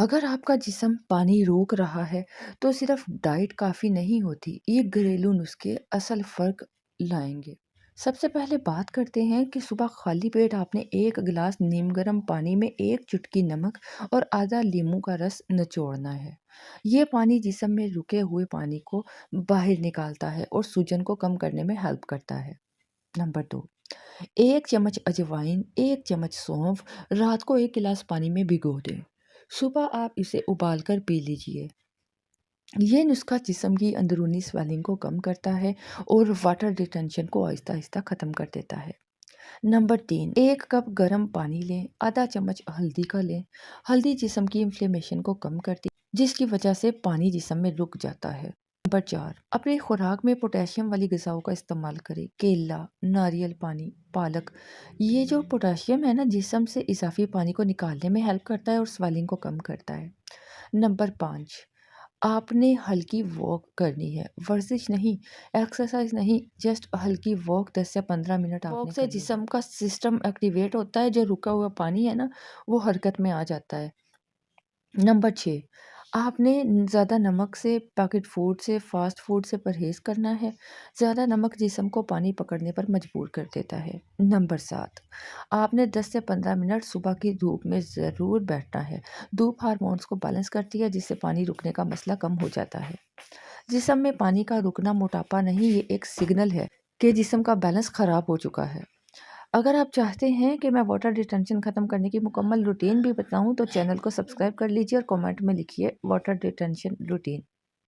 अगर आपका जिस्म पानी रोक रहा है, तो सिर्फ डाइट काफ़ी नहीं होती, ये घरेलू नुस्खे असल फ़र्क लाएँगे। सबसे पहले बात करते हैं कि सुबह खाली पेट आपने 1 गिलास नीम गर्म पानी में 1 चुटकी नमक और आधा नींबू का रस निचोड़ना है। ये पानी जिस्म में रुके हुए पानी को बाहर निकालता है और सूजन को कम करने में हेल्प करता है। नंबर 2, 1 चम्मच अजवाइन, 1 चम्मच सौंफ रात को 1 गिलास पानी में भिगो दें। सुबह आप इसे उबालकर पी लीजिए। ये नुस्खा जिस्म की अंदरूनी स्वेलिंग को कम करता है और वाटर रिटेंशन को आहिस्ता-आहिस्ता ख़त्म कर देता है। नंबर 3, 1 कप गर्म पानी लें, आधा चम्मच हल्दी का लें। हल्दी जिस्म की इन्फ्लेमेशन को कम करती है, जिसकी वजह से पानी जिस्म में रुक जाता है। नंबर 4, अपनी खुराक में पोटेशियम वाली ग़िज़ाओं का इस्तेमाल करें। केला, नारियल पानी, पालक। ये जो पोटेशियम है ना, जिस्म से इज़ाफ़ी पानी को निकालने में हेल्प करता है और स्वेलिंग को कम करता है। नंबर 5, आपने हल्की वॉक करनी है, वर्जिश नहीं, एक्सरसाइज नहीं, जस्ट हल्की वॉक 10 से 15 मिनट आपने वॉक से करनी है। जिस्म का सिस्टम एक्टिवेट होता है, जो रुका हुआ पानी है ना, वो हरकत में आ जाता है। नंबर 6, आपने ज़्यादा नमक से, पैकेट फूड से, फ़ास्ट फूड से परहेज़ करना है। ज़्यादा नमक जिस्म को पानी पकड़ने पर मजबूर कर देता है। नंबर 7, आपने 10 से 15 मिनट सुबह की धूप में ज़रूर बैठना है। धूप हार्मोन्स को बैलेंस करती है, जिससे पानी रुकने का मसला कम हो जाता है। जिस्म में पानी का रुकना मोटापा नहीं, ये एक सिग्नल है कि जिस्म का बैलेंस ख़राब हो चुका है। अगर आप चाहते हैं कि मैं वाटर रिटेंशन ख़त्म करने की मुकम्मल रूटीन भी बताऊं, तो चैनल को सब्सक्राइब कर लीजिए और कमेंट में लिखिए वाटर रिटेंशन रूटीन।